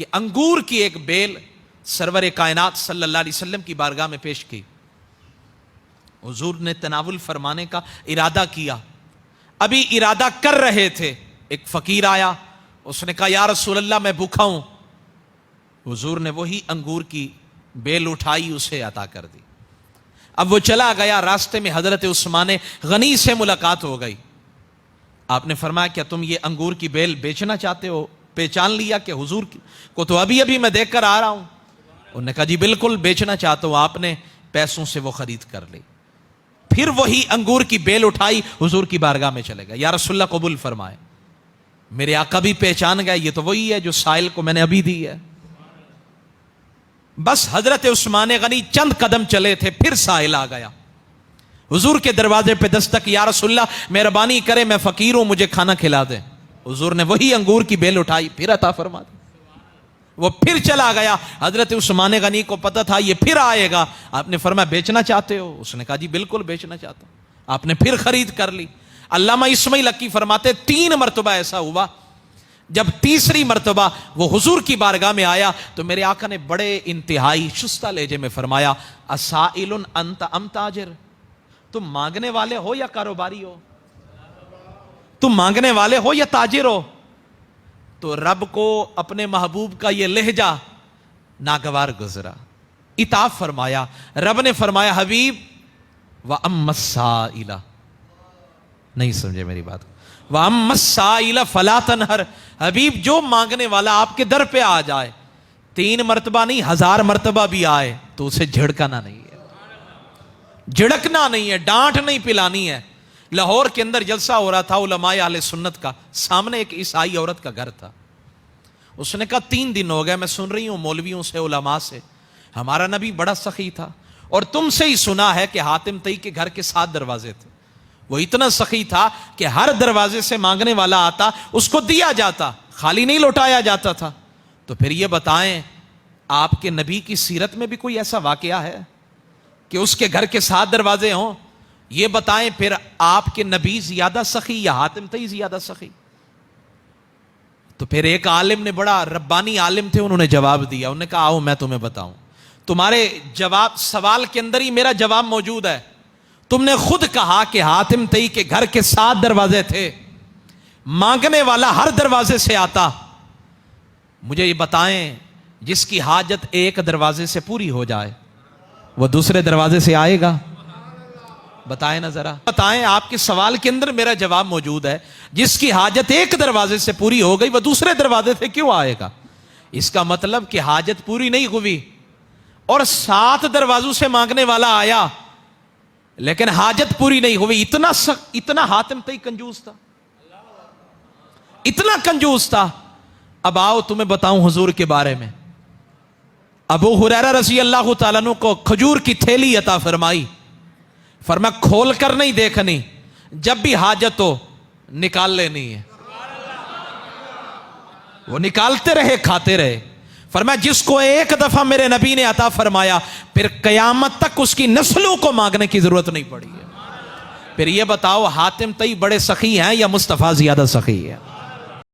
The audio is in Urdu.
کہ انگور کی ایک بیل سرور کائنات صلی اللہ علیہ وسلم کی بارگاہ میں پیش کی. حضور نے تناول فرمانے کا ارادہ کیا. ابھی ارادہ کر رہے تھے، ایک فقیر آیا، اس نے کہا یا رسول اللہ میں بھوکا ہوں. حضور نے وہی انگور کی بیل اٹھائی، اسے عطا کر دی. اب وہ چلا گیا، راستے میں حضرت عثمان غنی سے ملاقات ہو گئی. آپ نے فرمایا کیا تم یہ انگور کی بیل بیچنا چاہتے ہو؟ پہچان لیا کہ حضور کو تو ابھی میں دیکھ کر آ رہا ہوں. انہوں نے کہا جی بالکل بیچنا چاہتا ہوں. آپ نے پیسوں سے وہ خرید کر لی. پھر وہی انگور کی بیل اٹھائی، حضور کی بارگاہ میں چلے گا. یا رسول اللہ قبول فرمائے. میرے آقا بھی پہچان گئے یہ تو وہی ہے جو سائل کو میں نے ابھی دی ہے. بس حضرت عثمان غنی چند قدم چلے تھے، پھر سائل آ گیا. حضور کے دروازے پہ دستک، یا رسول اللہ مہربانی کرے میں فقیر ہوں، مجھے کھانا کھلا دیں. حضور نے وہی انگور کی بیل اٹھائی، پھر عطا فرما دی. وہ پھر چلا گیا. حضرت عثمان غنی کو پتہ تھا یہ پھر آئے گا. آپ نے فرمایا بیچنا چاہتے ہو؟ اس نے کہا جی بالکل بیچنا چاہتا ہوں. آپ نے پھر خرید کر لی. علامہ اسماعیل حقی فرماتے 3 مرتبہ ایسا ہوا. جب تیسری مرتبہ وہ حضور کی بارگاہ میں آیا تو میرے آقا نے بڑے انتہائی شستہ لہجے میں فرمایا اسائل انت ام تاجر؟ تم مانگنے والے ہو یا کاروباری ہو؟ تم مانگنے والے ہو یا تاجر ہو؟ تو رب کو اپنے محبوب کا یہ لہجہ ناگوار گزرا. عتاب فرمایا. رب نے فرمایا حبیب وَأَمَّا السَّائِلَ، نہیں سمجھے میری بات. وَأَمَّا السَّائِلَ فَلَا تَنْهَرْ، حبیب جو مانگنے والا آپ کے در پہ آ جائے، 3 مرتبہ نہیں 1000 مرتبہ بھی آئے تو اسے جھڑکنا نہیں ہے، جھڑکنا نہیں ہے، ڈانٹ نہیں پلانی ہے. لاہور کے اندر جلسہ ہو رہا تھا علماء اہل سنت کا. سامنے ایک عیسائی عورت کا گھر تھا. اس نے کہا 3 دن ہو گئے میں سن رہی ہوں مولویوں سے، علماء سے، ہمارا نبی بڑا سخی تھا، اور تم سے ہی سنا ہے کہ حاتم طئی کے گھر کے 7 دروازے تھے. وہ اتنا سخی تھا کہ ہر دروازے سے مانگنے والا آتا اس کو دیا جاتا، خالی نہیں لوٹایا جاتا تھا. تو پھر یہ بتائیں آپ کے نبی کی سیرت میں بھی کوئی ایسا واقعہ ہے کہ اس کے گھر کے 7 دروازے ہوں؟ یہ بتائیں پھر آپ کے نبی زیادہ سخی یا حاتم طئی زیادہ سخی؟ تو پھر ایک عالم نے، بڑا ربانی عالم تھے، انہوں نے جواب دیا. انہوں نے کہا آؤ میں تمہیں بتاؤں. تمہارے جواب سوال کے اندر ہی میرا جواب موجود ہے. تم نے خود کہا کہ حاتم طئی کے گھر کے 7 دروازے تھے، مانگنے والا ہر دروازے سے آتا. مجھے یہ بتائیں جس کی حاجت ایک دروازے سے پوری ہو جائے وہ دوسرے دروازے سے آئے گا؟ بتائیں نا ذرا، بتائیں. آپ کے سوال کے اندر میرا جواب موجود ہے. جس کی حاجت ایک دروازے سے پوری ہو گئی وہ دوسرے دروازے سے کیوں آئے گا؟ اس کا مطلب کہ حاجت پوری نہیں ہوئی اور 7 دروازوں سے مانگنے والا آیا لیکن حاجت پوری نہیں ہوئی. اتنا حاتم طئی کنجوس تھا، اتنا کنجوس تھا. اب آؤ تمہیں بتاؤں حضور کے بارے میں. ابو ہریرہ رضی اللہ تعالیٰ عنہ کو کھجور کی تھیلی عطا فرمائی. فرمایا کھول کر نہیں دیکھنی، جب بھی حاجت ہو نکال لینی ہے. وہ نکالتے رہے، کھاتے رہے. فرمایا جس کو ایک دفعہ میرے نبی نے عطا فرمایا پھر قیامت تک اس کی نسلوں کو مانگنے کی ضرورت نہیں پڑی ہے. پھر یہ بتاؤ حاتم طئی بڑے سخی ہیں یا مصطفیٰ زیادہ سخی ہے؟